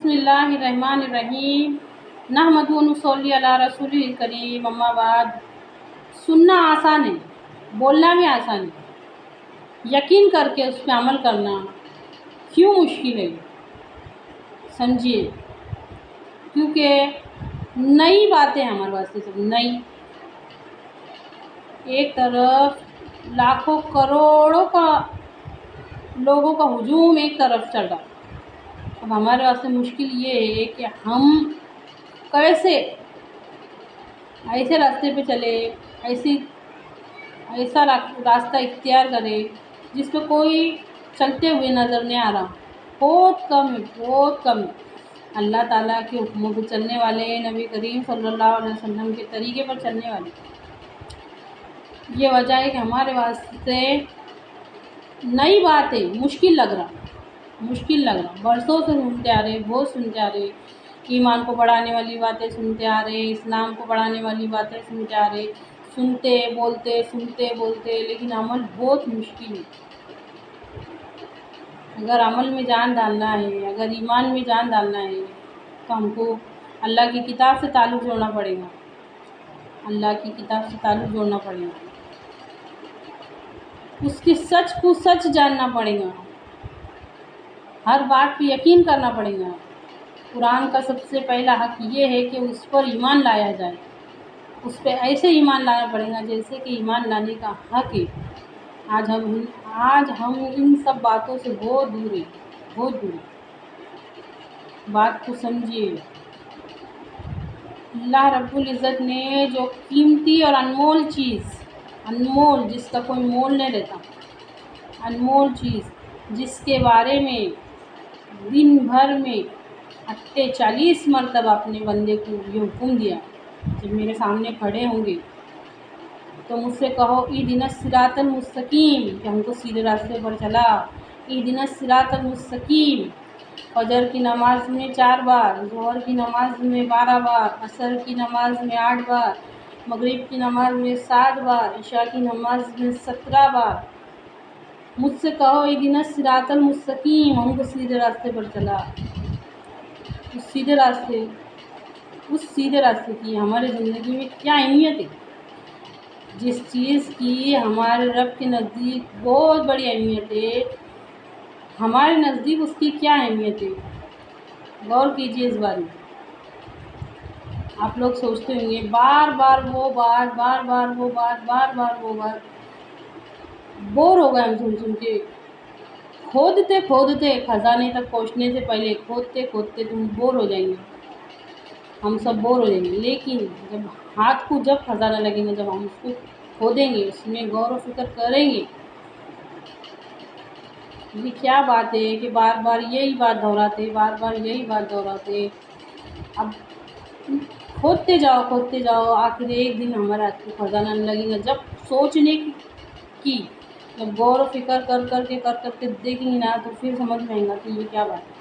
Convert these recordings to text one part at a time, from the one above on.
بسم اللہ الرحمن الرحیم نحمدہ و نصلی علی رسول کریم اما بعد۔ سننا آسان ہے، بولنا بھی آسان ہے، یقین کر کے اس پہ عمل کرنا کیوں مشکل ہے؟ سمجھیے، کیونکہ نئی باتیں ہمارے واسطے سب نئی، ایک طرف لاکھوں کروڑوں کا لوگوں کا ہجوم ایک طرف چل رہا۔ اب ہمارے واسطے مشکل یہ ہے کہ ہم کیسے ایسے راستے پہ چلے، ایسا راستہ اختیار کرے جس پہ کوئی چلتے ہوئے نظر نہیں آ رہا۔ بہت کم ہے اللہ تعالیٰ کے حکموں پہ چلنے والے، نبی کریم صلی اللہ علیہ وسلم کے طریقے پر چلنے والے۔ یہ وجہ ہے کہ ہمارے واسطے نئی بات ہے، مشکل لگ رہا۔ برسوں سے سنتے آ رہے، بہت سنتے آ رہے، ایمان کو بڑھانے والی باتیں سنتے آ رہے، اسلام کو بڑھانے والی باتیں سنتے آ رہے، سنتے بولتے لیکن عمل بہت مشکل ہے۔ اگر عمل میں جان ڈالنا ہے، اگر ایمان میں جان ڈالنا ہے تو ہم کو اللہ کی کتاب سے تعلق جوڑنا پڑے گا، اس کے سچ کو سچ جاننا پڑے گا، ہر بات پہ یقین کرنا پڑے گا۔ قرآن کا سب سے پہلا حق یہ ہے کہ اس پر ایمان لایا جائے، اس پہ ایسے ایمان لانا پڑے گا جیسے کہ ایمان لانے کا حق ہے۔ آج ہم ان سب باتوں سے بہت دور ہیں۔ بات کو سمجھیے، اللہ رب العزت نے جو قیمتی اور انمول چیز، جس کا کوئی مول نہیں رہتا، انمول چیز جس کے بارے میں دن بھر میں 40 مرتبہ اپنے بندے کو یہ حکم دیا، جب میرے سامنے کھڑے ہوں گے تو مجھ سے کہو اہدنا الصراط المستقیم، کہ ہم کو سیدھے راستے پر چلا۔ اہدنا الصراط المستقیم فجر کی نماز میں 4 بار، ظہر کی نماز میں 12 بار، عصر کی نماز میں 8 بار، مغرب کی نماز میں 7 بار، عشاء کی نماز میں 17 بار مجھ سے کہو اہدنا الصراط المستقیم، ہم کو سیدھے راستے پر چلا۔ اس سیدھے راستے کی ہمارے زندگی میں کیا اہمیت ہے؟ جس چیز کی ہمارے رب کے نزدیک بہت بڑی اہمیت ہے، ہمارے نزدیک اس کی کیا اہمیت ہے؟ غور کیجیے اس بارے میں۔ آپ لوگ سوچتے ہوں گے بار بار وہ بات، بور ہو گئے ہم سن کے، کھودتے خزانے تک پہنچنے سے پہلے کھودتے تم بور ہو جائیں گے، ہم سب بور ہو جائیں گے۔ لیکن جب ہاتھ کو جب خزانہ لگیں گے، جب ہم اس کو کھودیں گے، اس میں غور و فکر کریں گے، یہ کیا بات ہے کہ بار بار یہی بات دہراتے۔ اب کھودتے جاؤ، آخر ایک دن ہمارے ہاتھ کو خزانہ لگے گا۔ جب سوچنے کی، جب غور و فکر کر کے دیکھیں گے نا، تو پھر سمجھ میں آئے گا کہ یہ کیا بات ہے،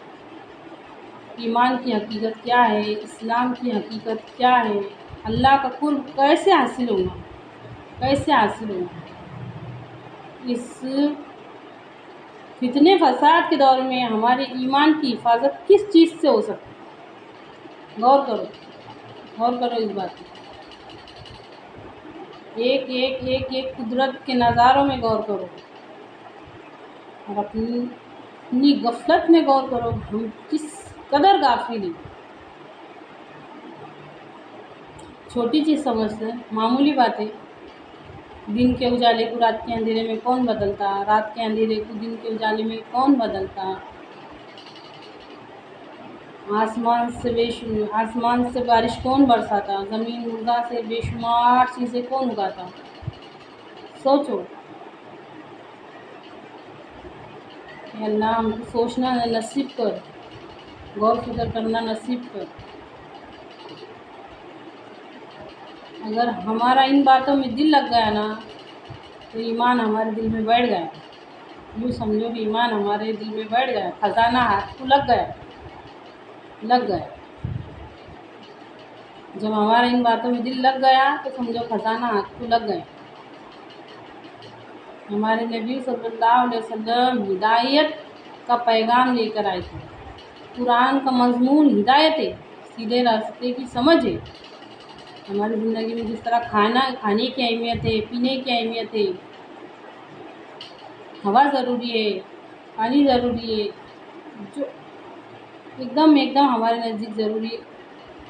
ایمان کی حقیقت کیا ہے، اسلام کی حقیقت کیا ہے، اللہ کا قرب کیسے حاصل ہوگا۔ اس فتنے فساد کے دور میں ہمارے ایمان کی حفاظت کس چیز سے ہو سکتی ہے؟ غور کرو اس بات میں، ایک قدرت کے نظاروں میں غور کرو، اور اپنی غفلت میں غور کرو، ہم کس قدر غافل ہیں۔ چھوٹی چیز سمجھتے ہیں، معمولی باتیں، دن کے اجالے کو رات کے اندھیرے میں کون بدلتا، رات کے اندھیرے کو دن کے اجالے میں کون بدلتا، آسمان سے بارش کون برساتا، زمین مردہ سے بے شمار چیزیں کون اگاتا۔ سوچو کہ اللہ ہم کو سوچنا نصیب کر، غور فکر کرنا نصیب کر۔ اگر ہمارا ان باتوں میں دل لگ گیا نا، تو ایمان ہمارے دل میں بیٹھ گیا، یوں سمجھو کہ ایمان ہمارے دل میں بیٹھ گیا، خزانہ ہاتھ کو لگ گیا۔ جب ہمارا ان باتوں میں دل لگ گیا تو سمجھو خزانہ ہاتھ کو لگ گیا۔ ہمارے نبی صلی اللہ علیہ وسلم ہدایت کا پیغام لے کر آئے تھے، قرآن کا مضمون ہدایت ہے، سیدھے راستے کی سمجھ ہے۔ ہماری زندگی میں جس طرح کھانے کی اہمیت ہے، پینے کی اہمیت ہے، ہوا ضروری ہے، پانی ضروری ہے، جو ایک دم ہمارے نزدیک ضروری ہے،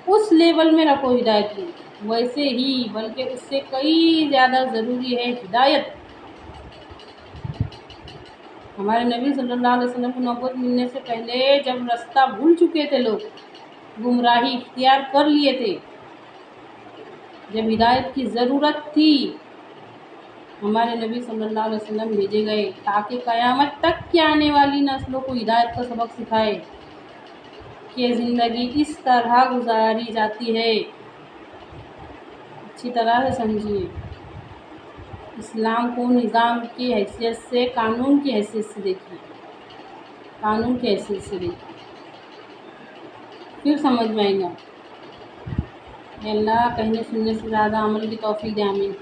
اس لیول میں رکھو ہدایت کو، ویسے ہی بلکہ اس سے کئی زیادہ ضروری ہے ہدایت۔ ہمارے نبی صلی اللہ علیہ وسلم کو نبوت ملنے سے پہلے جب راستہ بھول چکے تھے لوگ، گمراہی اختیار کر لیے تھے، جب ہدایت کی ضرورت تھی، ہمارے نبی صلی اللہ علیہ وسلم بھیجے گئے تاکہ قیامت تک کی آنے والی نسلوں کو ہدایت کا سبق سکھائے کہ زندگی اس طرح گزاری جاتی ہے۔ اچھی طرح سے سمجھیے، اسلام کو نظام کی حیثیت سے، قانون کی حیثیت سے دیکھیے، قانون کی حیثیت سے دیکھیے، پھر سمجھ میں آئے گا۔ اللہ کہنے سننے سے زیادہ عمل کی توفیق دے، آمین۔